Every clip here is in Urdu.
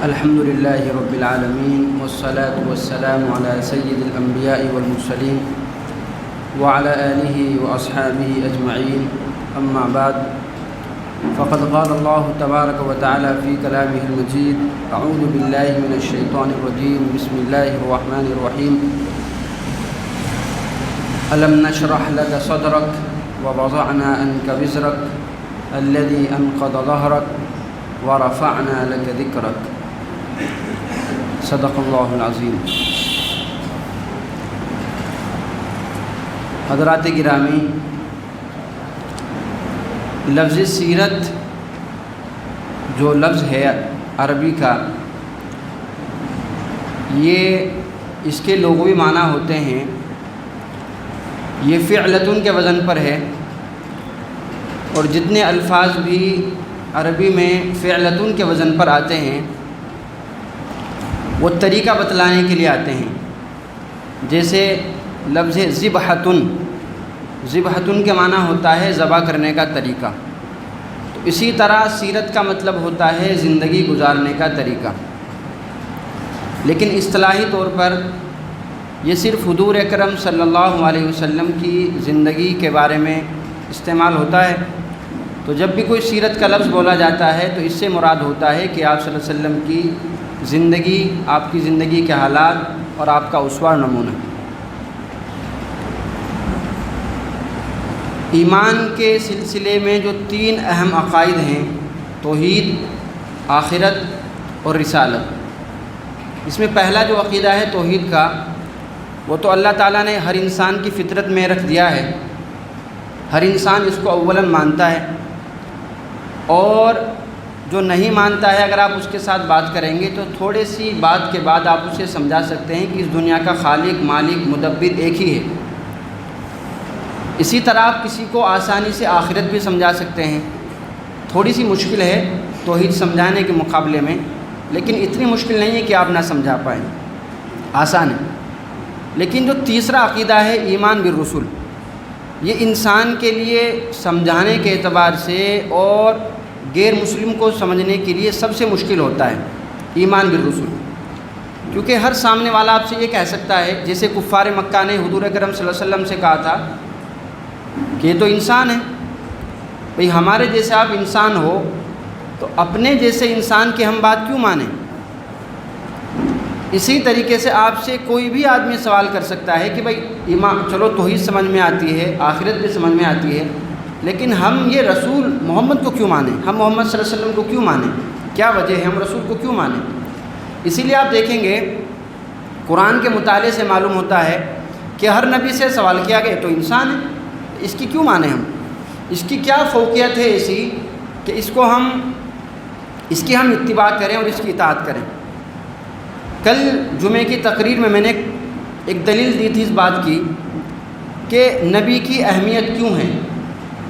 الحمد للہ رب العالمین والصلاة والسلام علی سید الانبیاء والمرسلین وعلی آلہ واصحابہ اجمعین اما بعد فقد قال اللہ تبارک وتعالی فی کلامہ المجید اعوذ باللہ من الشیطان الرجیم بسم اللہ الرحمن الرحیم الم نشرح لک صدرک ووضعنا عنک وزرک الذی انقض ظہرک ورفعنا لک ذکرک صدق اللہ العظیم۔ حضرات گرامی، لفظ سیرت جو لفظ ہے عربی کا، یہ اس کے لغوی معنی ہوتے ہیں، یہ فعلتن کے وزن پر ہے، اور جتنے الفاظ بھی عربی میں فعلتن کے وزن پر آتے ہیں وہ طریقہ بتلانے کے لیے آتے ہیں۔ جیسے لفظ ذبحۃن، ذبحۃن کے معنی ہوتا ہے ذبح کرنے کا طریقہ، تو اسی طرح سیرت کا مطلب ہوتا ہے زندگی گزارنے کا طریقہ، لیکن اصطلاحی طور پر یہ صرف حضور اکرم صلی اللہ علیہ وسلم کی زندگی کے بارے میں استعمال ہوتا ہے۔ تو جب بھی کوئی سیرت کا لفظ بولا جاتا ہے تو اس سے مراد ہوتا ہے کہ آپ صلی اللہ علیہ وسلم کی زندگی، آپ کی زندگی کے حالات اور آپ کا اسوہ نمونہ۔ ایمان کے سلسلے میں جو تین اہم عقائد ہیں، توحید، آخرت اور رسالت، اس میں پہلا جو عقیدہ ہے توحید کا، وہ تو اللہ تعالیٰ نے ہر انسان کی فطرت میں رکھ دیا ہے، ہر انسان اس کو اولاً مانتا ہے، اور جو نہیں مانتا ہے اگر آپ اس کے ساتھ بات کریں گے تو تھوڑے سی بات کے بعد آپ اسے سمجھا سکتے ہیں کہ اس دنیا کا خالق، مالک، مدبر ایک ہی ہے۔ اسی طرح آپ کسی کو آسانی سے آخرت بھی سمجھا سکتے ہیں۔ تھوڑی سی مشکل ہے توحید سمجھانے کے مقابلے میں، لیکن اتنی مشکل نہیں ہے کہ آپ نہ سمجھا پائیں، آسان ہے۔ لیکن جو تیسرا عقیدہ ہے ایمان بالرسل، یہ انسان کے لیے سمجھانے کے اعتبار سے اور غیر مسلم کو سمجھنے کے لیے سب سے مشکل ہوتا ہے، ایمان بالرسل، کیونکہ ہر سامنے والا آپ سے یہ کہہ سکتا ہے، جیسے کفار مکہ نے حضور اکرم صلی اللہ علیہ وسلم سے کہا تھا کہ یہ تو انسان ہے، بھئی ہمارے جیسے آپ انسان ہو تو اپنے جیسے انسان کی ہم بات کیوں مانیں۔ اسی طریقے سے آپ سے کوئی بھی آدمی سوال کر سکتا ہے کہ بھئی ایمان، چلو توحید سمجھ میں آتی ہے، آخرت بھی سمجھ میں آتی ہے، لیکن ہم یہ رسول محمد کو کیوں مانیں، ہم محمد صلی اللہ علیہ وسلم کو کیوں مانیں، کیا وجہ ہے ہم رسول کو کیوں مانیں۔ اسی لیے آپ دیکھیں گے قرآن کے مطالعے سے معلوم ہوتا ہے کہ ہر نبی سے سوال کیا گیا تو انسان ہے، اس کی کیوں مانیں ہم، اس کی کیا فوقیت ہے ایسی کہ اس کی ہم اتباع کریں اور اس کی اطاعت کریں۔ کل جمعے کی تقریر میں نے ایک دلیل دی تھی اس بات کی کہ نبی کی اہمیت کیوں ہے۔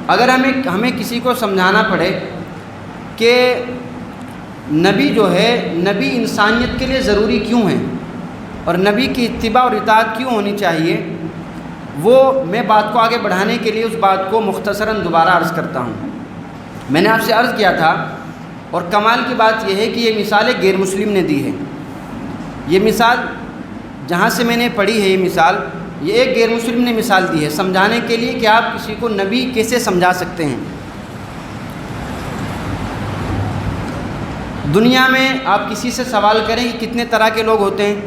اگر ہمیں کسی کو سمجھانا پڑے کہ نبی جو ہے، نبی انسانیت کے لیے ضروری کیوں ہے اور نبی کی اتباع اور اطاعت کیوں ہونی چاہیے، وہ میں بات کو آگے بڑھانے کے لیے اس بات کو مختصراً دوبارہ عرض کرتا ہوں۔ میں نے آپ سے عرض کیا تھا، اور کمال کی بات یہ ہے کہ یہ مثال ایک غیر مسلم نے دی ہے۔ یہ مثال جہاں سے میں نے پڑھی ہے، یہ مثال یہ ایک غیر مسلم نے مثال دی ہے سمجھانے کے لیے کہ آپ کسی کو نبی کیسے سمجھا سکتے ہیں۔ دنیا میں آپ کسی سے سوال کریں کہ کتنے طرح کے لوگ ہوتے ہیں،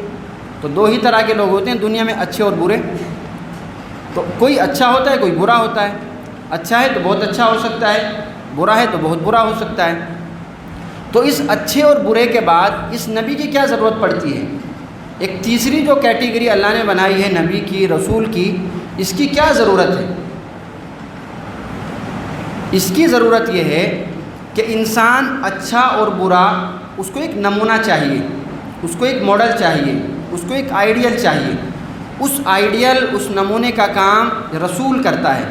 تو دو ہی طرح کے لوگ ہوتے ہیں دنیا میں، اچھے اور برے۔ تو کوئی اچھا ہوتا ہے، کوئی برا ہوتا ہے، اچھا ہے تو بہت اچھا ہو سکتا ہے، برا ہے تو بہت برا ہو سکتا ہے۔ تو اس اچھے اور برے کے بعد اس نبی کی کیا ضرورت پڑتی ہے؟ ایک تیسری جو کیٹیگری اللہ نے بنائی ہے نبی کی، رسول کی، اس کی کیا ضرورت ہے؟ اس کی ضرورت یہ ہے کہ انسان اچھا اور برا، اس کو ایک نمونہ چاہیے، اس کو ایک ماڈل چاہیے، اس کو ایک آئیڈیل چاہیے۔ اس آئیڈیل، اس نمونے کا کام رسول کرتا ہے،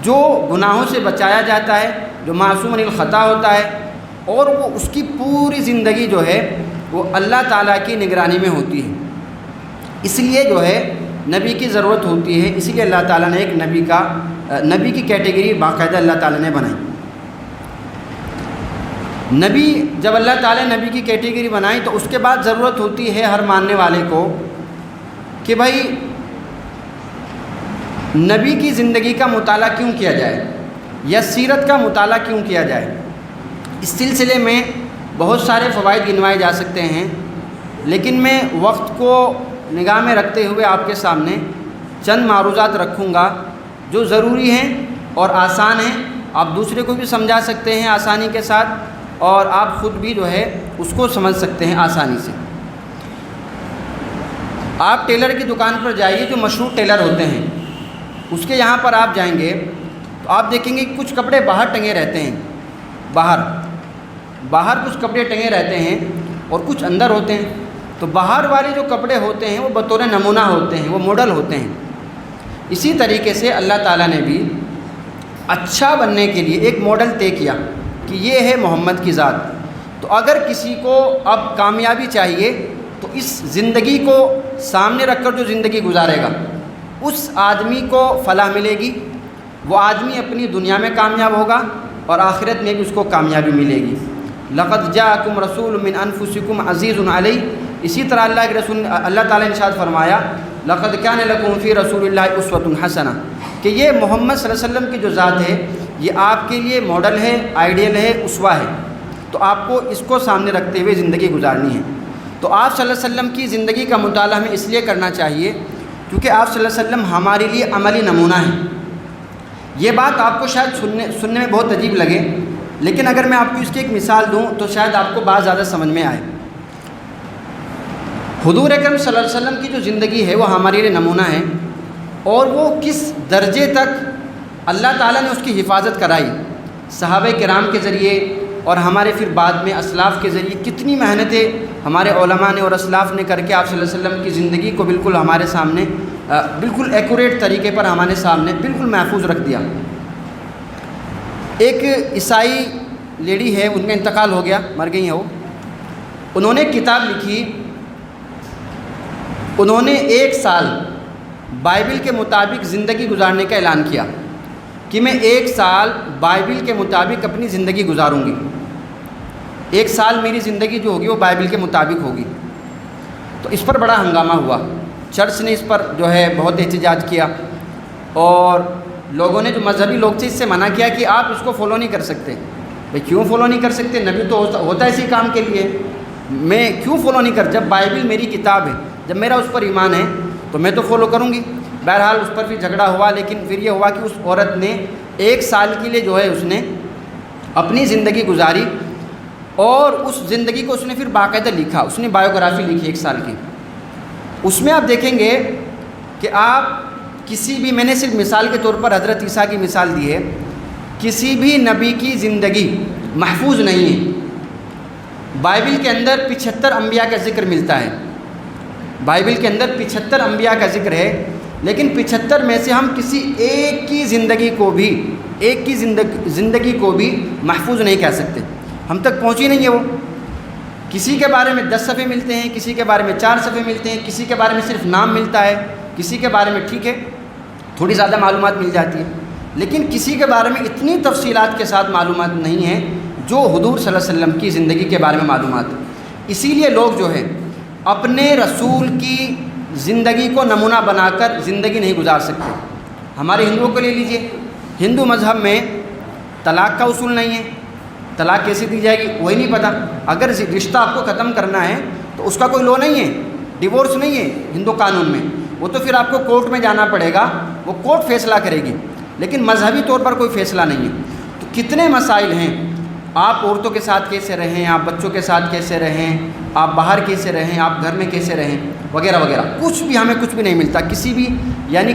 جو گناہوں سے بچایا جاتا ہے، جو معصوم عن الخطا ہوتا ہے، اور وہ اس کی پوری زندگی جو ہے وہ اللہ تعالیٰ کی نگرانی میں ہوتی ہے۔ اس لیے جو ہے نبی کی ضرورت ہوتی ہے، اسی لیے اللہ تعالیٰ نے ایک نبی کی کیٹیگری باقاعدہ اللہ تعالیٰ نے بنائی۔ نبی جب اللہ تعالیٰ نے نبی کی کیٹیگری بنائی تو اس کے بعد ضرورت ہوتی ہے ہر ماننے والے کو کہ بھائی نبی کی زندگی کا مطالعہ کیوں کیا جائے یا سیرت کا مطالعہ کیوں کیا جائے۔ اس سلسلے میں بہت سارے فوائد گنوائے جا سکتے ہیں، لیکن میں وقت کو نگاہ میں رکھتے ہوئے آپ کے سامنے چند معروضات رکھوں گا جو ضروری ہیں اور آسان ہیں، آپ دوسرے کو بھی سمجھا سکتے ہیں آسانی کے ساتھ، اور آپ خود بھی جو ہے اس کو سمجھ سکتے ہیں آسانی سے۔ آپ ٹیلر کی دکان پر جائیے، جو مشہور ٹیلر ہوتے ہیں اس کے یہاں پر آپ جائیں گے تو آپ دیکھیں گے کچھ کپڑے باہر ٹنگے رہتے ہیں، باہر کچھ کپڑے ٹنگے رہتے ہیں اور کچھ اندر ہوتے ہیں۔ تو باہر والے جو کپڑے ہوتے ہیں وہ بطور نمونہ ہوتے ہیں، وہ ماڈل ہوتے ہیں۔ اسی طریقے سے اللہ تعالیٰ نے بھی اچھا بننے کے لیے ایک ماڈل طے کیا کہ یہ ہے محمد کی ذات۔ تو اگر کسی کو اب کامیابی چاہیے تو اس زندگی کو سامنے رکھ کر جو زندگی گزارے گا اس آدمی کو فلاح ملے گی، وہ آدمی اپنی دنیا میں کامیاب ہوگا اور آخرت میں بھی اس کو کامیابی ملے گی۔ لقد جاءکم رسول من انفسکم عزیز علیہ، اسی طرح اللہ کے رسول اللہ تعالیٰ نے ارشاد فرمایا لقد کان لکم فی رسول اللہ اسوۃ حسنہ، کہ یہ محمد صلی اللہ علیہ وسلم کی جو ذات ہے یہ آپ کے لیے ماڈل ہے، آئیڈیل ہے، اسوہ ہے۔ تو آپ کو اس کو سامنے رکھتے ہوئے زندگی گزارنی ہے۔ تو آپ صلی اللہ علیہ وسلم کی زندگی کا مطالعہ ہمیں اس لیے کرنا چاہیے کیونکہ آپ صلی اللہ علیہ وسلم ہمارے لیے عملی نمونہ ہیں۔ یہ بات آپ کو شاید سننے میں بہت عجیب لگے، لیکن اگر میں آپ کو اس کی ایک مثال دوں تو شاید آپ کو بات زیادہ سمجھ میں آئے۔ حضور اکرم صلی اللہ علیہ وسلم کی جو زندگی ہے وہ ہمارے لیے نمونہ ہے، اور وہ کس درجے تک اللہ تعالیٰ نے اس کی حفاظت کرائی، صحابہ کرام کے ذریعے اور ہمارے پھر بعد میں اسلاف کے ذریعے کتنی محنتیں ہمارے علماء نے اور اسلاف نے کر کے آپ صلی اللہ علیہ وسلم کی زندگی کو بالکل ہمارے سامنے بالکل ایکوریٹ طریقے پر ہمارے سامنے بالکل محفوظ رکھ دیا۔ ایک عیسائی لیڈی ہے، ان کا انتقال ہو گیا، مر گئی ہیں وہ، انہوں نے ایک کتاب لکھی، انہوں نے 1 سال بائبل کے مطابق زندگی گزارنے کا اعلان کیا کہ میں 1 سال بائبل کے مطابق اپنی زندگی گزاروں گی، 1 سال میری زندگی جو ہوگی وہ بائبل کے مطابق ہوگی۔ تو اس پر بڑا ہنگامہ ہوا، چرچ نے اس پر جو ہے بہت احتجاج کیا، اور لوگوں نے جو مذہبی لوگ تھے اس سے منع کیا کہ آپ اس کو فالو نہیں کر سکتے۔ بھائی کیوں فالو نہیں کر سکتے؟ نبی تو ہوتا ہے اسی کام کے لیے، میں کیوں فالو نہیں کر؟ جب بائبل میری کتاب ہے، جب میرا اس پر ایمان ہے تو میں تو فالو کروں گی۔ بہرحال اس پر بھی جھگڑا ہوا، لیکن پھر یہ ہوا کہ اس عورت نے 1 سال کے لیے جو ہے اس نے اپنی زندگی گزاری، اور اس زندگی کو اس نے پھر باقاعدہ لکھا، اس نے بایوگرافی لکھی 1 سال کی۔ اس میں آپ دیکھیں گے کہ آپ کسی بھی، میں نے صرف مثال کے طور پر حضرت عیسیٰ کی مثال دی ہے، کسی بھی نبی کی زندگی محفوظ نہیں ہے۔ بائبل کے اندر 75 انبیاء کا ذکر ملتا ہے، بائبل کے اندر 75 انبیاء کا ذکر ہے، لیکن 75 میں سے ہم کسی ایک کی زندگی کو بھی محفوظ نہیں کہہ سکتے، ہم تک پہنچی نہیں ہے وہ۔ کسی کے بارے میں 10 صفحے ملتے ہیں، کسی کے بارے میں 4 صفحے ملتے ہیں، کسی کے بارے میں صرف نام ملتا ہے، کسی کے بارے میں ٹھیک ہے تھوڑی زیادہ معلومات مل جاتی ہے، لیکن کسی کے بارے میں اتنی تفصیلات کے ساتھ معلومات نہیں ہیں جو حضور صلی اللہ علیہ وسلم کی زندگی کے بارے میں معلومات ہے۔ اسی لیے لوگ جو ہے اپنے رسول کی زندگی کو نمونہ بنا کر زندگی نہیں گزار سکتے۔ ہمارے ہندوؤں کو لے لیجئے، ہندو مذہب میں طلاق کا اصول نہیں ہے، طلاق کیسے دی جائے گی وہی نہیں پتہ۔ اگر رشتہ آپ کو ختم کرنا ہے تو اس کا کوئی لو نہیں ہے، ڈیورس نہیں ہے ہندو قانون میں، وہ تو پھر آپ کو کورٹ میں جانا پڑے گا، وہ کورٹ فیصلہ کرے گی، لیکن مذہبی طور پر کوئی فیصلہ نہیں ہے۔ تو کتنے مسائل ہیں، آپ عورتوں کے ساتھ کیسے رہیں، آپ بچوں کے ساتھ کیسے رہیں، آپ باہر کیسے رہیں، آپ گھر میں کیسے رہیں، وغیرہ وغیرہ، ہمیں کچھ بھی نہیں ملتا، کسی بھی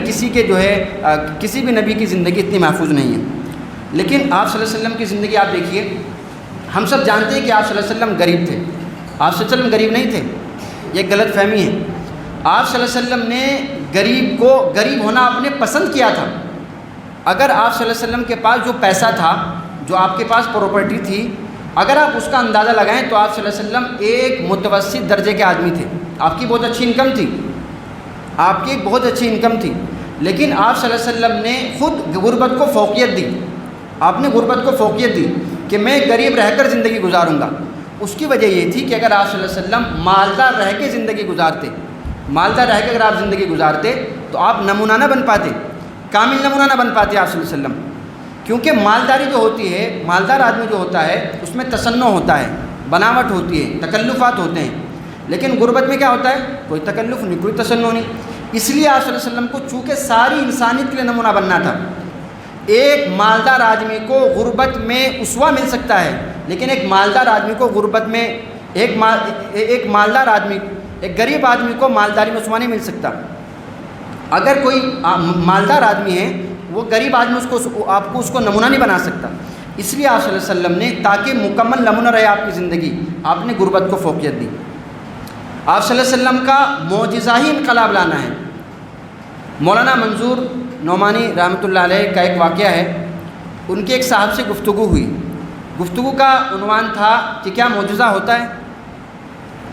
کسی کے جو ہے کسی بھی نبی کی زندگی اتنی محفوظ نہیں ہے۔ لیکن آپ صلی اللہ علیہ وسلم کی زندگی آپ دیکھیے، ہم سب جانتے ہیں کہ آپ صلی اللہ علیہ وسلم غریب تھے، آپ صلی اللہ علیہ وسلم غریب نہیں تھے، یہ غلط فہمی ہے۔ آپ صلی اللہ علیہ وسلم نے غریب ہونا آپ نے پسند کیا تھا۔ اگر آپ صلی اللہ علیہ وسلم کے پاس جو پیسہ تھا، جو آپ کے پاس پراپرٹی تھی، اگر آپ اس کا اندازہ لگائیں تو آپ صلی اللہ علیہ وسلم ایک متوسط درجے کے آدمی تھے، آپ کی بہت اچھی انکم تھی، آپ کی ایک بہت اچھی انکم تھی، لیکن آپ صلی اللہ علیہ وسلم نے خود غربت کو فوقیت دی، آپ نے غربت کو فوقیت دی۔ کہ میں غریب رہ کر زندگی گزاروں گا، اس کی وجہ یہ تھی کہ اگر آپ صلی اللہ علیہ وسلم مالدار رہ کے زندگی گزارتے، مالدار رہ کے اگر آپ زندگی گزارتے تو آپ نمونہ نہ بن پاتے، کامل نمونہ نہ بن پاتے آپ صلی اللہ علیہ وسلم، کیونکہ مالداری جو ہوتی ہے، مالدار آدمی جو ہوتا ہے اس میں تصنع ہوتا ہے، بناوٹ ہوتی ہے، تکلفات ہوتے ہیں، لیکن غربت میں کیا ہوتا ہے؟ کوئی تکلف نہیں، کوئی تصنع نہیں۔ اس لیے آپ صلی اللہ علیہ وسلم کو چونکہ ساری انسانیت کے لیے نمونہ بننا تھا۔ ایک مالدار آدمی کو غربت میں اسوہ مل سکتا ہے، لیکن ایک مالدار آدمی کو غربت میں ایک مالدار آدمی، ایک غریب آدمی کو مالداری میں اسوہ نہیں مل سکتا۔ اگر کوئی مالدار آدمی ہے، وہ غریب آدمی آپ کو اس کو نمونہ نہیں بنا سکتا۔ اس لیے آپ صلی اللہ علیہ وسلم نے، تاکہ مکمل نمونہ رہے آپ کی زندگی، آپ نے غربت کو فوقیت دی۔ آپ صلی اللہ علیہ وسلم کا معجزہ ہی انقلاب لانا ہے۔ مولانا منظور نعمانی رحمۃ اللہ علیہ کا ایک واقعہ ہے، ان کے ایک صاحب سے گفتگو ہوئی، گفتگو کا عنوان تھا کہ کیا معجزہ ہوتا ہے؟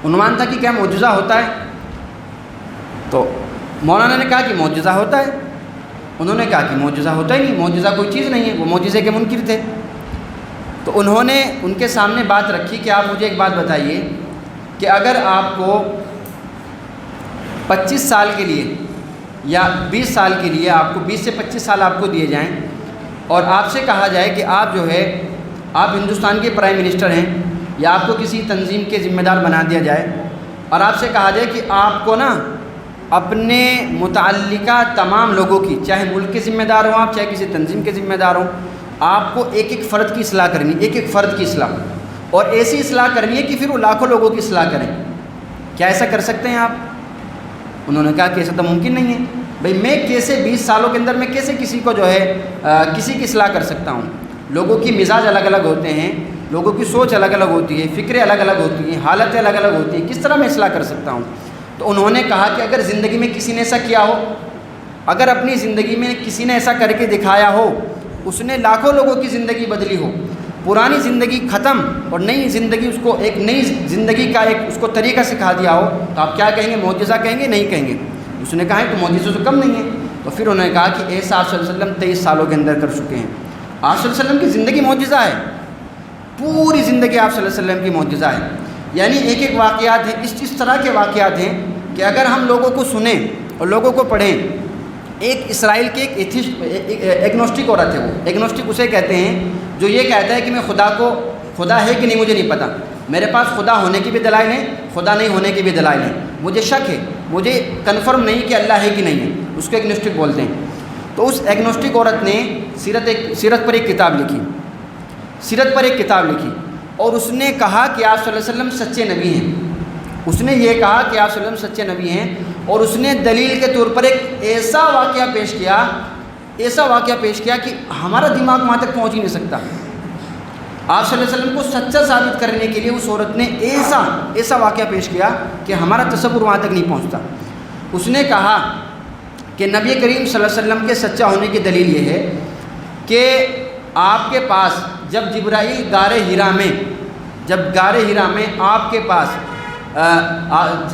عنوان تھا کہ کیا معجزہ ہوتا ہے؟ تو مولانا نے کہا کہ معجزہ ہوتا ہے۔ انہوں نے کہا کہ معجزہ ہوتا ہی نہیں، معجزہ کوئی چیز نہیں ہے، وہ معجزے کے منکر تھے۔ تو انہوں نے ان کے سامنے بات رکھی کہ آپ مجھے ایک بات بتائیے کہ اگر آپ کو 25 سال کے لیے یا 20 سال کے لیے، آپ کو 20 سے 25 سال آپ کو دیے جائیں اور آپ سے کہا جائے کہ آپ جو ہے، آپ ہندوستان کے پرائم منسٹر ہیں یا آپ کو کسی تنظیم کے ذمہ دار بنا دیا جائے اور آپ سے کہا جائے کہ آپ کو نا اپنے متعلقہ تمام لوگوں کی، چاہے ملک کے ذمہ دار ہوں آپ، چاہے کسی تنظیم کے ذمہ دار ہوں، آپ کو ایک ایک فرد کی اصلاح کرنی، ایک ایک فرد کی اصلاح، اور ایسی اصلاح کرنی ہے کہ پھر وہ لاکھوں لوگوں کی اصلاح کریں۔ کیا ایسا کر سکتے ہیں آپ؟ انہوں نے کہا کہ ایسا تو ممکن نہیں ہے بھئی، میں کیسے 20 سالوں کے اندر میں کیسے کسی کو جو ہے کسی کی اصلاح کر سکتا ہوں؟ لوگوں کی مزاج الگ الگ ہوتے ہیں، لوگوں کی سوچ الگ الگ ہوتی ہے، فکریں الگ الگ ہوتی ہیں، حالتیں الگ الگ ہوتی ہیں، کس طرح میں اصلاح کر سکتا ہوں؟ تو انہوں نے کہا کہ اگر زندگی میں کسی نے ایسا کیا ہو، اگر اپنی زندگی میں کسی نے ایسا کر کے دکھایا ہو، اس نے لاکھوں لوگوں کی زندگی بدلی ہو، پرانی زندگی ختم اور نئی زندگی، اس کو ایک نئی زندگی کا ایک اس کو طریقہ سکھا دیا ہو، تو آپ کیا کہیں گے؟ معجزہ کہیں گے؟ نہیں کہیں گے؟ اس نے کہا ہے تو معجزہ تو کم نہیں ہے۔ تو پھر انہوں نے کہا کہ ایسا آپ صلی اللہ علیہ وسلم 23 سالوں کے اندر کر چکے ہیں۔ آپ صلی اللہ علیہ وسلم کی زندگی معجزہ ہے، پوری زندگی آپ صلی اللہ علیہ وسلم کی معجزہ ہے۔ یعنی ایک ایک واقعات ہیں، اس طرح کے واقعات ہیں کہ اگر ہم لوگوں کو سنیں اور لوگوں کو پڑھیں۔ ایک اسرائیل کے ایک ایگنوسٹک عورت ہے، وہ ایگنوسٹک اسے کہتے ہیں جو یہ کہتا ہے کہ میں خدا ہے کہ نہیں مجھے نہیں پتہ، میرے پاس خدا ہونے کی بھی دلائل ہیں، خدا نہیں ہونے کی بھی دلائل ہیں، مجھے شک ہے، مجھے کنفرم نہیں کہ اللہ ہے کہ نہیں ہے، اس کو ایگنوسٹک بولتے ہیں۔ تو اس ایگنوسٹک عورت نے سیرت پر ایک کتاب لکھی، اور اس نے کہا کہ آپ صلی اللہ علیہ وسلم سچے نبی ہیں۔ اس نے یہ کہا کہ آپ صلی اللہ علیہ وسلم سچے نبی ہیں، اور اس نے دلیل کے طور پر ایک ایسا واقعہ پیش کیا کہ ہمارا دماغ وہاں تک پہنچ ہی نہیں سکتا۔ آپ صلی اللہ علیہ وسلم کو سچا ثابت کرنے کے لیے اس عورت نے ایسا واقعہ پیش کیا کہ ہمارا تصور وہاں تک نہیں پہنچتا۔ اس نے کہا کہ نبی کریم صلی اللہ علیہ وسلم کے سچا ہونے کی دلیل یہ ہے کہ آپ کے پاس جب جبرائیل غار حرا میں آپ کے پاس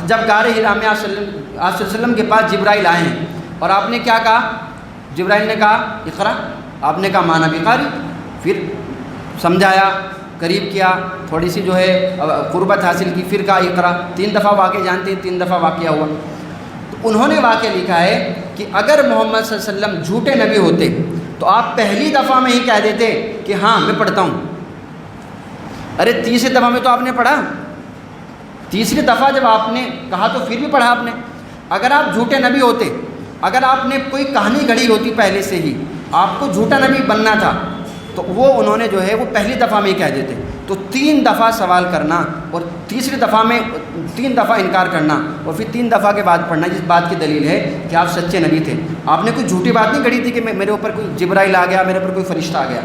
جب غار حرا میں آپ صلی اللہ علیہ وسلم کے پاس جبرائیل آئے ہیں اور آپ نے کیا کہا؟ جبرائیل نے کہا اقرا، آپ نے کہا مانا بقاری، پھر سمجھایا، قریب کیا، تھوڑی سی جو ہے قربت حاصل کی، پھر کہا اقرا۔ 3 دفعہ واقعہ جانتے ہیں، 3 دفعہ واقعہ ہوا۔ تو انہوں نے واقعہ لکھا ہے کہ اگر محمد صلی اللہ علیہ وسلم جھوٹے نبی ہوتے تو آپ پہلی دفعہ میں ہی کہہ دیتے کہ ہاں میں پڑھتا ہوں۔ ارے تیسری دفعہ میں تو آپ نے پڑھا، تیسری دفعہ جب آپ نے کہا تو پھر بھی پڑھا آپ نے۔ اگر آپ جھوٹے نبی ہوتے، اگر آپ نے کوئی کہانی گھڑی ہوتی پہلے سے ہی، آپ کو جھوٹا نبی بننا تھا، تو وہ انہوں نے جو ہے وہ پہلی دفعہ میں ہی کہہ دیتے۔ تو 3 دفعہ سوال کرنا اور تیسری دفعہ میں 3 دفعہ انکار کرنا اور پھر 3 دفعہ کے بعد پڑھنا، جس بات کی دلیل ہے کہ آپ سچے نبی تھے۔ آپ نے کوئی جھوٹی بات نہیں گھڑی تھی کہ میرے اوپر کوئی جبرائیل آ گیا، میرے اوپر کوئی فرشتہ آ گیا۔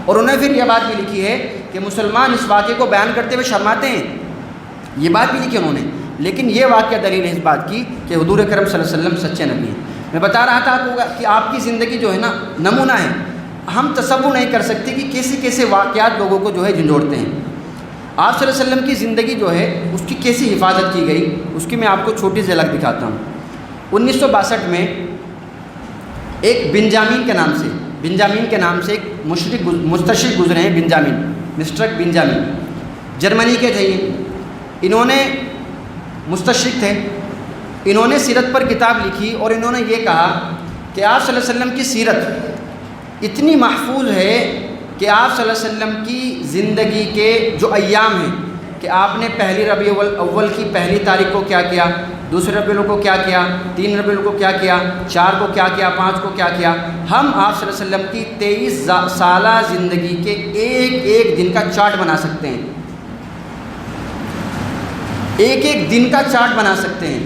اور انہوں نے پھر یہ بات بھی لکھی ہے کہ مسلمان اس واقعے کو بیان کرتے ہوئے شرماتے ہیں، یہ بات بھی لکھی انہوں نے، لیکن یہ واقعہ دلیل ہے اس بات کی کہ حضور اکرم صلی اللہ علیہ وسلم سچے نبی ہیں۔ میں بتا رہا تھا آپ کو کہ آپ کی زندگی جو ہے نا نمونہ ہے، ہم تصور نہیں کر سکتے کہ کیسے کیسے واقعات لوگوں کو جو ہے جھنجھوڑتے ہیں۔ آپ صلی اللہ علیہ وسلم کی زندگی جو ہے اس کی کیسی حفاظت کی گئی، اس کی میں آپ کو چھوٹی سی جھلک دکھاتا ہوں۔ 1962 میں ایک بنجامین کے نام سے ایک مستشرق گزرے ہیں، بنجامین۔ مسٹر بنجامن، جرمنی کے تھے یہ، انہوں نے مستشرق تھے، انہوں نے سیرت پر کتاب لکھی اور انہوں نے یہ کہا کہ آپ صلی اللہ علیہ وسلم کی سیرت اتنی محفوظ ہے کہ آپ صلی اللہ علیہ وسلم کی زندگی کے جو ایام ہیں کہ آپ نے پہلی ربیع الاول کی پہلی تاریخ کو کیا کیا، دوسرے ربیع الاول کو کیا کیا، تین ربیع الاول کو کیا کیا، 4 کو کیا کیا، 5 کو کیا کیا، ہم آپ صلی اللہ علیہ وسلم کی 23 سالہ زندگی کے ایک ایک دن کا چارٹ بنا سکتے ہیں، ایک ایک دن کا چارٹ بنا سکتے ہیں۔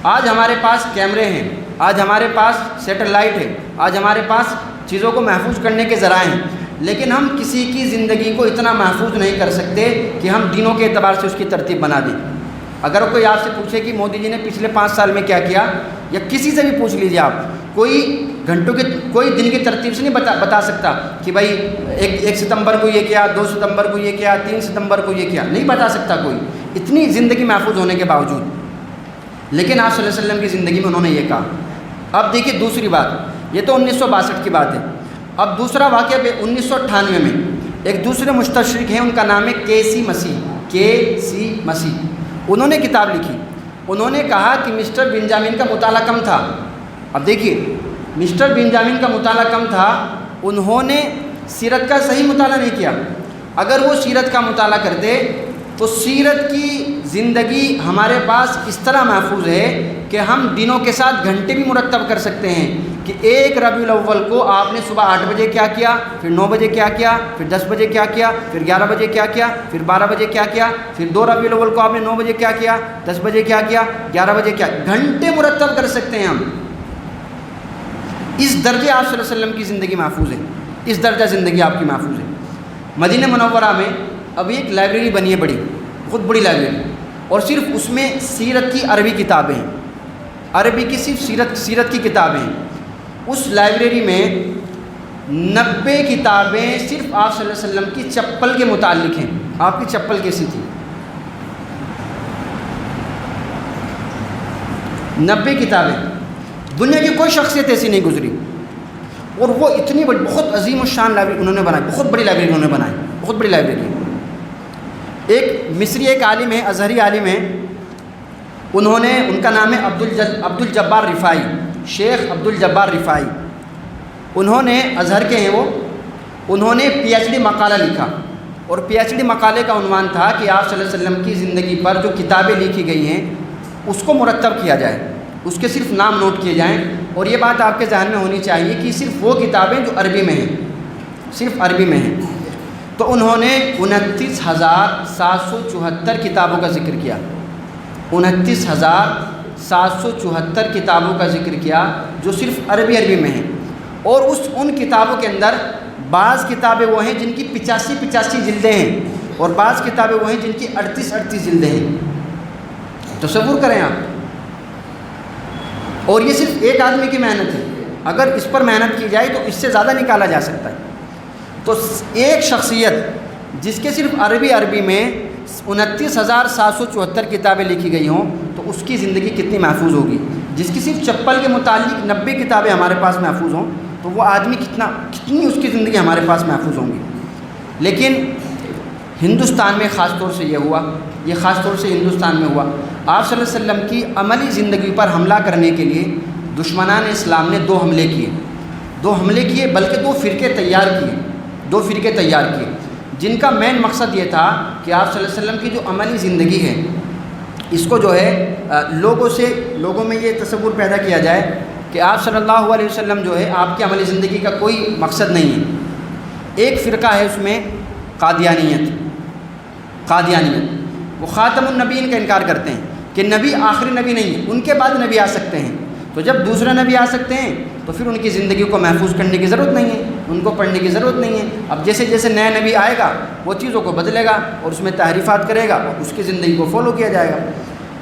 آج ہمارے پاس کیمرے ہیں، آج ہمارے پاس سیٹلائٹ ہے، آج ہمارے پاس چیزوں کو محفوظ کرنے کے ذرائع ہیں، لیکن ہم کسی کی زندگی کو اتنا محفوظ نہیں کر سکتے کہ ہم دنوں کے اعتبار سے اس کی ترتیب بنا دیں۔ اگر کوئی آپ سے پوچھے کہ مودی جی نے پچھلے 5 سال میں کیا کیا، یا کسی سے بھی پوچھ لیجیے آپ، کوئی گھنٹوں کے کوئی دن کی ترتیب سے نہیں بتا سکتا کہ بھائی 1 ستمبر کو یہ کیا، 2 ستمبر کو یہ کیا، 3 ستمبر کو یہ کیا، نہیں بتا سکتا کوئی، اتنی زندگی محفوظ ہونے کے باوجود۔ لیکن آپ صلی اللہ علیہ وسلم کی زندگی میں انہوں نے یہ کہا۔ اب دیکھیے دوسری بات، یہ تو 1962 کی بات ہے۔ اب دوسرا واقعہ 1998 میں ایک دوسرے مستشرق ہیں، ان کا نام ہے کے سی مسیح، انہوں نے کتاب لکھی، انہوں نے کہا کہ مسٹر بنجامن کا مطالعہ کم تھا۔ اب دیکھیے مسٹر بنجامن کا مطالعہ کم تھا، انہوں نے سیرت کا صحیح مطالعہ نہیں کیا۔ اگر وہ سیرت کا مطالعہ کرتے تو سیرت کی زندگی ہمارے پاس اس طرح محفوظ ہے کہ ہم دنوں کے ساتھ گھنٹے بھی مرتب کر سکتے ہیں کہ 1 ربیع الاول کو آپ نے صبح 8 بجے کیا کیا، پھر 9 بجے کیا کیا، پھر 10 بجے کیا کیا، پھر 11 بجے کیا کیا، پھر 12 بجے کیا کیا، پھر 2 ربیع الاول کو آپ نے 9 بجے کیا کیا، 10 بجے کیا کیا، 11 بجے کیا، گھنٹے مرتب کر سکتے ہیں ہم۔ اس درجے آپ صلی اللہ علیہ وسلم کی زندگی محفوظ ہے، اس درجہ زندگی آپ کی محفوظ ہے۔ مدینہ منورہ میں ابھی ایک لائبریری بنی ہے، بڑی، بہت بڑی لائبریری، اور صرف اس میں سیرت کی عربی کتابیں ہیں، عربی کی صرف سیرت کی کتابیں ہیں۔ اس لائبریری میں 90 کتابیں صرف آپ صلی اللہ علیہ وسلم کی چپل کے متعلق ہیں، آپ کی چپل کیسی تھی، 90 کتابیں، دنیا کی کوئی شخصیت ایسی نہیں گزری، اور وہ اتنی بڑی بہت عظیم الشان لائبریری انہوں نے بنائی، بہت بڑی لائبریری انہوں نے بنائی، بہت بڑی لائبریری۔ ایک مصری ایک عالم ہے، ازہری عالم ہے، انہوں نے، ان کا نام ہے عبد الجبار رفاعی، شیخ عبد الجبار رفاعی، انہوں نے ازہر کے ہیں وہ، انہوں نے PhD مقالہ لکھا، اور PhD مقالے کا عنوان تھا کہ آپ صلی اللہ علیہ وسلم کی زندگی پر جو کتابیں لکھی گئی ہیں اس کو مرتب کیا جائے، اس کے صرف نام نوٹ کیے جائیں، اور یہ بات آپ کے ذہن میں ہونی چاہیے کہ صرف وہ کتابیں جو عربی میں ہیں، صرف عربی میں ہیں۔ تو انہوں نے 29,774 کتابوں کا ذکر کیا، 29,774 کتابوں کا ذکر کیا جو صرف عربی میں ہیں، اور ان کتابوں کے اندر بعض کتابیں وہ ہیں جن کی 85 جلدیں ہیں، اور بعض کتابیں وہ ہیں جن کی 38 جلدیں ہیں۔ تصور کریں آپ، اور یہ صرف ایک آدمی کی محنت ہے، اگر اس پر محنت کی جائے تو اس سے زیادہ نکالا جا سکتا ہے۔ تو ایک شخصیت جس کے صرف عربی میں 29,774 کتابیں لکھی گئی ہوں تو اس کی زندگی کتنی محفوظ ہوگی، جس کی صرف چپل کے متعلق 90 کتابیں ہمارے پاس محفوظ ہوں تو وہ آدمی کتنی اس کی زندگی ہمارے پاس محفوظ ہوں گی۔ لیکن ہندوستان میں خاص طور سے یہ ہوا، یہ خاص طور سے ہندوستان میں ہوا، آپ صلی اللہ علیہ وسلم کی عملی زندگی پر حملہ کرنے کے لیے دشمنان اسلام نے 2 حملے کیے، بلکہ 2 فرقے تیار کیے، جن کا مین مقصد یہ تھا کہ آپ صلی اللہ علیہ وسلم کی جو عملی زندگی ہے اس کو جو ہے لوگوں میں یہ تصور پیدا کیا جائے کہ آپ صلی اللہ علیہ وسلم جو ہے آپ کی عملی زندگی کا کوئی مقصد نہیں ہے۔ ایک فرقہ ہے اس میں قادیانیت، وہ خاتم النبیین کا انکار کرتے ہیں کہ نبی آخری نبی نہیں ہے، ان کے بعد نبی آ سکتے ہیں، تو جب دوسرے نبی آ سکتے ہیں تو پھر ان کی زندگی کو محفوظ کرنے کی ضرورت نہیں ہے، ان کو پڑھنے کی ضرورت نہیں ہے۔ اب جیسے جیسے نیا نبی آئے گا وہ چیزوں کو بدلے گا اور اس میں تحریفات کرے گا اور اس کی زندگی کو فالو کیا جائے گا۔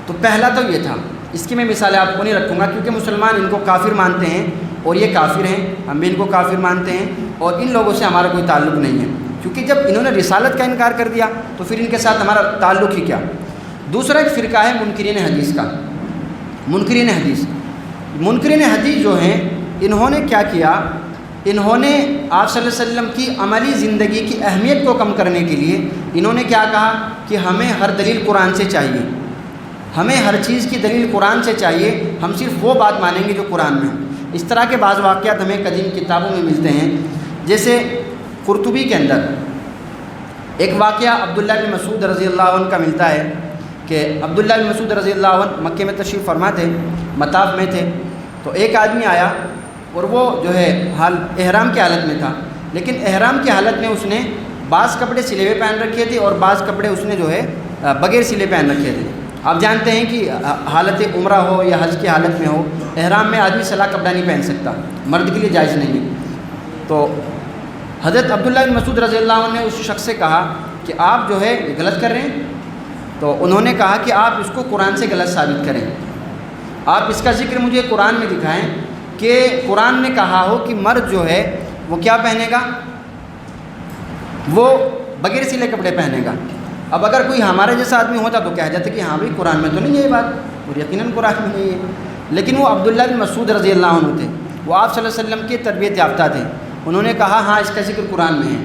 تو پہلا تو یہ تھا، اس کی میں مثالیں آپ کو نہیں رکھوں گا کیونکہ مسلمان ان کو کافر مانتے ہیں اور یہ کافر ہیں، ہم بھی ان کو کافر مانتے ہیں، اور ان لوگوں سے ہمارا کوئی تعلق نہیں ہے، کیونکہ جب انہوں نے رسالت کا انکار کر دیا تو پھر ان کے ساتھ ہمارا تعلق ہی کیا۔ دوسرا ایک فرقہ ہے منکرین حدیث کا، منکرین حدیث جو ہیں انہوں نے کیا کیا، انہوں نے آپ صلی اللہ علیہ وسلم کی عملی زندگی کی اہمیت کو کم کرنے کے لیے انہوں نے کیا کہا کہ ہمیں ہر دلیل قرآن سے چاہیے، ہمیں ہر چیز کی دلیل قرآن سے چاہیے، ہم صرف وہ بات مانیں گے جو قرآن میں ہے۔ اس طرح کے بعض واقعات ہمیں قدیم کتابوں میں ملتے ہیں، جیسے قرطبی کے اندر ایک واقعہ عبداللہ بن مسعود رضی اللہ عنہ کا ملتا ہے کہ عبداللہ بن مسعود رضی اللہ عنہ مکے میں تشریف فرما تھے، مطاف میں تھے، تو ایک آدمی آیا اور وہ جو ہے احرام کی حالت میں تھا، لیکن احرام کی حالت میں اس نے بعض کپڑے سلے ہوئے پہن رکھے تھے اور بعض کپڑے اس نے جو ہے بغیر سلے پہن رکھے تھے۔ آپ جانتے ہیں کہ حالت عمرہ ہو یا حج کی حالت میں ہو، احرام میں آدمی سلا کپڑا نہیں پہن سکتا، مرد کے لیے جائز نہیں ہے۔ تو حضرت عبداللہ بن مسعود رضی اللہ عنہ نے اس شخص سے کہا کہ آپ جو ہے غلط کر رہے ہیں، تو انہوں نے کہا کہ آپ اس کو قرآن سے غلط ثابت کریں، آپ اس کا ذکر مجھے قرآن میں دکھائیں کہ قرآن نے کہا ہو کہ مرد جو ہے وہ کیا پہنے گا، وہ بغیر سلے کپڑے پہنے گا۔ اب اگر کوئی ہمارے جیسا آدمی ہوتا تو کہہ جاتا کہ ہاں بھائی قرآن میں تو نہیں ہے یہ بات، اور یقیناً قرآن میں نہیں ہے، لیکن وہ عبداللہ بن مسعود رضی اللہ عنہ تھے، وہ آپ صلی اللہ علیہ وسلم کی تربیت یافتہ تھے، انہوں نے کہا ہاں اس کا ذکر قرآن میں ہے،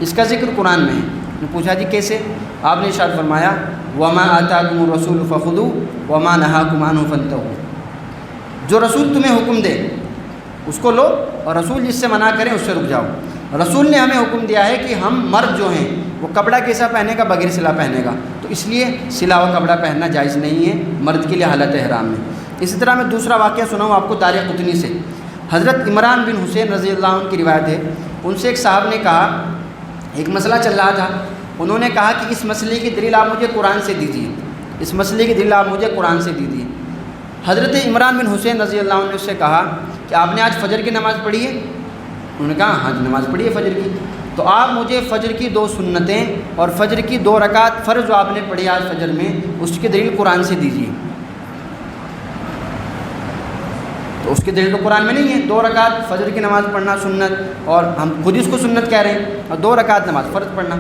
اس کا ذکر قرآن میں ہے۔ نے پوچھا جی کیسے؟ آپ نے ارشاد فرمایا وَمَا آتَاكُمُ الرَّسُولُ فَخُذُوهُ وَمَا نَهَاكُمْ عَنْهُ فَانْتَهُوا، جو رسول تمہیں حکم دے اس کو لو، اور رسول جس سے منع کریں اس سے رک جاؤ۔ رسول نے ہمیں حکم دیا ہے کہ ہم مرد جو ہیں وہ کپڑا کیسا پہنے گا، بغیر سلا پہنے گا، تو اس لیے سلا ہوا کپڑا پہننا جائز نہیں ہے مرد کے لیے حالت احرام میں۔ اسی طرح میں دوسرا واقعہ سناؤں آپ کو تاریخ قطنی سے۔ حضرت عمران بن حسین رضی اللہ عنہ کی روایت ہے، ان سے ایک صاحب نے کہا، ایک مسئلہ چل رہا تھا، انہوں نے کہا کہ اس مسئلے کی دلیل آپ مجھے قرآن سے دیجیے، اس مسئلے کی دلیل آپ مجھے قرآن سے دیجیے۔ حضرت عمران بن حسین رضی اللہ عنہ نے اس سے کہا کہ آپ نے آج فجر کی نماز پڑھی ہے؟ انہوں نے کہا ہاں جی نماز پڑھی ہے فجر کی۔ تو آپ مجھے فجر کی 2 سنتیں اور فجر کی 2 رکعت فرض جو آپ نے پڑھی آج فجر میں، اس کی دلیل قرآن سے دیجیے۔ تو اس کی دلیل تو قرآن میں نہیں ہے، 2 رکعت فجر کی نماز پڑھنا سنت، اور ہم خود اس کو سنت کہہ رہے ہیں، اور 2 رکعت نماز فرض پڑھنا۔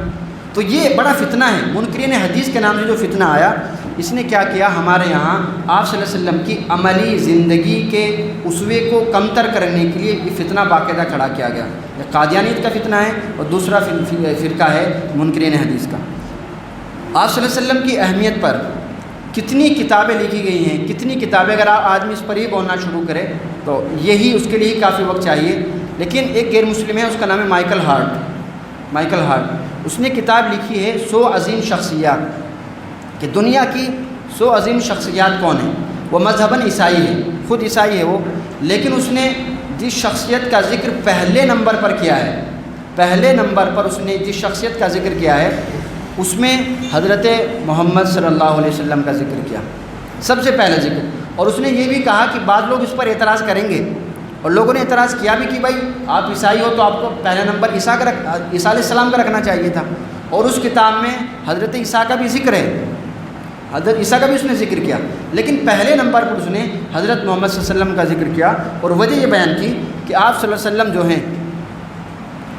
تو یہ بڑا فتنہ ہے، منکرین حدیث کے نام سے جو فتنہ آیا، اس نے کیا کیا، ہمارے یہاں آپ صلی اللہ علیہ وسلم کی عملی زندگی کے اسوے کو کمتر کرنے کے لیے یہ فتنہ باقاعدہ کھڑا کیا گیا۔ یہ قادیانیت کا فتنہ ہے، اور دوسرا فرقہ ہے منکرین حدیث کا۔ آپ صلی اللہ علیہ وسلم کی اہمیت پر کتنی کتابیں لکھی گئی ہیں، کتنی کتابیں، اگر آدمی اس پر ہی بولنا شروع کرے تو یہی اس کے لیے کافی وقت چاہیے۔ لیکن ایک غیر مسلم ہے، اس کا نام ہے مائیکل ہارٹ، اس نے کتاب لکھی ہے 100 عظیم شخصیات، کہ دنیا کی 100 عظیم شخصیات کون ہیں۔ وہ مذہباً عیسائی ہے، خود عیسائی ہے وہ، لیکن اس نے جس شخصیت کا ذکر پہلے نمبر پر کیا ہے، پہلے نمبر پر اس نے جس شخصیت کا ذکر کیا ہے، اس میں حضرت محمد صلی اللہ علیہ وسلم کا ذکر کیا، سب سے پہلا ذکر۔ اور اس نے یہ بھی کہا کہ بعض لوگ اس پر اعتراض کریں گے، اور لوگوں نے اعتراض کیا بھی کہ بھائی آپ عیسائی ہو تو آپ کو پہلا نمبر عیسیٰ علیہ السلام کا رکھنا چاہیے تھا، اور اس کتاب میں حضرت عیسیٰ کا بھی ذکر ہے، حضرت عیسیٰ کا بھی اس نے ذکر کیا، لیکن پہلے نمبر پر اس نے حضرت محمد صلی اللہ علیہ وسلم کا ذکر کیا، اور وجہ یہ بیان کی کہ آپ صلی اللہ علیہ وسلم جو ہیں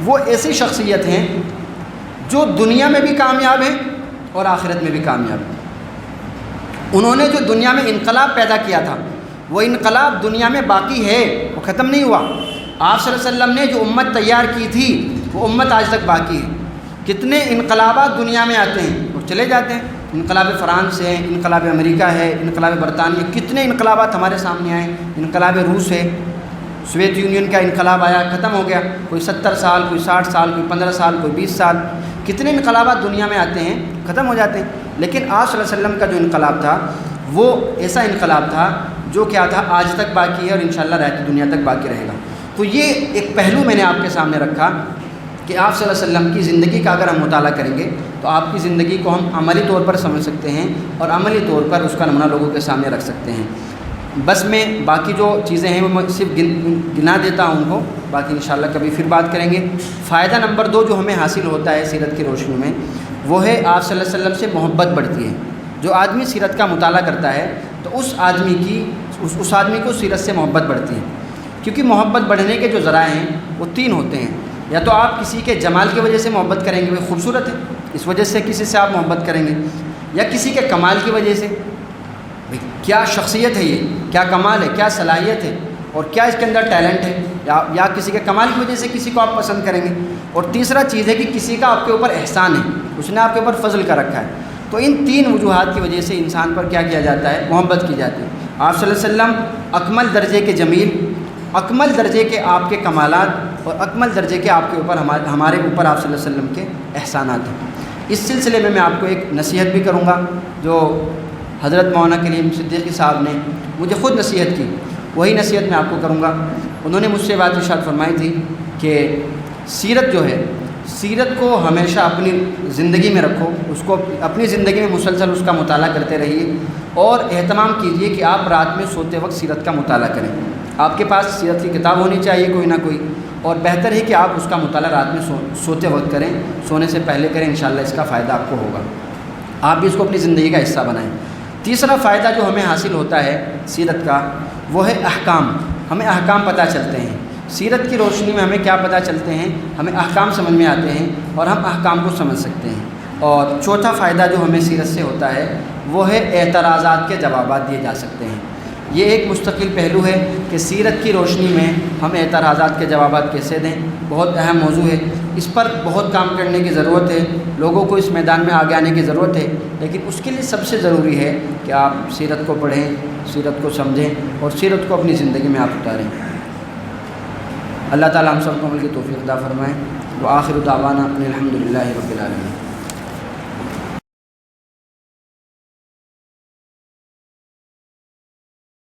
وہ ایسی شخصیت ہیں جو دنیا میں بھی کامیاب ہیں اور آخرت میں بھی کامیاب ہیں۔ انہوں نے جو دنیا میں انقلاب پیدا کیا تھا، وہ انقلاب دنیا میں باقی ہے، وہ ختم نہیں ہوا۔ آپ صلی اللہ علیہ وسلم نے جو امت تیار کی تھی وہ امت آج تک باقی ہے۔ کتنے انقلابات دنیا میں آتے ہیں اور چلے جاتے ہیں، انقلاب فرانس ہے، انقلاب امریکہ ہے، انقلاب برطانیہ، کتنے انقلابات ہمارے سامنے آئے، انقلاب روس ہے، سوویت یونین کا انقلاب آیا، ختم ہو گیا، کوئی 70 سال، کوئی 60 سال، کوئی 15 سال، کوئی 20 سال، کتنے انقلابات دنیا میں آتے ہیں، ختم ہو جاتے ہیں۔ لیکن آپ صلی اللہ علیہ وسلم کا جو انقلاب تھا وہ ایسا انقلاب تھا جو کیا تھا، آج تک باقی ہے اور انشاءاللہ رہتی دنیا تک باقی رہے گا۔ تو یہ ایک پہلو میں نے آپ کے سامنے رکھا کہ آپ صلی اللہ علیہ وسلم کی زندگی کا اگر ہم مطالعہ کریں گے تو آپ کی زندگی کو ہم عملی طور پر سمجھ سکتے ہیں اور عملی طور پر اس کا نمونہ لوگوں کے سامنے رکھ سکتے ہیں۔ بس میں باقی جو چیزیں ہیں وہ میں صرف گنا دیتا ہوں ان کو، باقی انشاءاللہ کبھی پھر بات کریں گے۔ فائدہ نمبر 2 جو ہمیں حاصل ہوتا ہے سیرت کی روشنی میں، وہ ہے آپ صلی اللہ علیہ وسلم سے محبت بڑھتی ہے۔ جو آدمی سیرت کا مطالعہ کرتا ہے تو اس آدمی کو سیرت سے محبت بڑھتی ہے، کیونکہ محبت بڑھنے کے جو ذرائع ہیں وہ 3 ہوتے ہیں۔ یا تو آپ کسی کے جمال کی وجہ سے محبت کریں گے، وہ خوبصورت ہے، اس وجہ سے کسی سے آپ محبت کریں گے، یا کسی کے کمال کی وجہ سے، کیا شخصیت ہے، یہ کیا کمال ہے، کیا صلاحیت ہے، اور کیا اس کے اندر ٹیلنٹ ہے، یا کسی کے کمال کی وجہ سے کسی کو آپ پسند کریں گے۔ اور تیسرا چیز ہے کہ کسی کا آپ کے اوپر احسان ہے، اس نے آپ کے اوپر فضل کا رکھا ہے۔ تو ان تین وجوہات کی وجہ سے انسان پر کیا کیا جاتا ہے، محبت کی جاتی ہے۔ آپ صلی اللہ علیہ وسلم اکمل درجے کے جمیل، اکمل درجے کے آپ کے کمالات، اور اکمل درجے کے آپ کے اوپر ہمارے اوپر آپ صلی اللہ علیہ وسلم کے احسانات ہیں۔ اس سلسلے میں آپ کو ایک نصیحت بھی کروں گا جو حضرت مولانا کریم صدیقی صاحب نے مجھے خود نصیحت کی، وہی نصیحت میں آپ کو کروں گا۔ انہوں نے مجھ سے بات ارشاد فرمائی تھی کہ سیرت جو ہے، سیرت کو ہمیشہ اپنی زندگی میں رکھو، اس کو اپنی زندگی میں مسلسل اس کا مطالعہ کرتے رہیے، اور اہتمام کیجیے کہ آپ رات میں سوتے وقت سیرت کا مطالعہ کریں۔ آپ کے پاس سیرت کی کتاب ہونی چاہیے کوئی نہ کوئی، اور بہتر ہے کہ آپ اس کا مطالعہ رات میں سوتے وقت کریں، سونے سے پہلے کریں، انشاءاللہ اس کا فائدہ آپ کو ہوگا۔ آپ بھی اس کو اپنی زندگی کا حصہ بنائیں۔ تیسرا فائدہ جو ہمیں حاصل ہوتا ہے سیرت کا، وہ ہے احکام۔ ہمیں احکام پتہ چلتے ہیں، سیرت کی روشنی میں ہمیں کیا پتہ چلتے ہیں، ہمیں احکام سمجھ میں آتے ہیں اور ہم احکام کو سمجھ سکتے ہیں۔ اور چوتھا فائدہ جو ہمیں سیرت سے ہوتا ہے وہ ہے اعتراضات کے جوابات دیے جا سکتے ہیں۔ یہ ایک مستقل پہلو ہے کہ سیرت کی روشنی میں ہم اعتراضات کے جوابات کیسے دیں، بہت اہم موضوع ہے۔ اس پر بہت کام کرنے کی ضرورت ہے، لوگوں کو اس میدان میں آگے آنے کی ضرورت ہے، لیکن اس کے لیے سب سے ضروری ہے کہ آپ سیرت کو پڑھیں، سیرت کو سمجھیں اور سیرت کو اپنی زندگی میں آپ اتاریں۔ اللہ تعالیٰ ہم سب کو عمل کی توفیق عطا فرمائیں۔ وآخر دعوانا الحمد للہ رب العالمین۔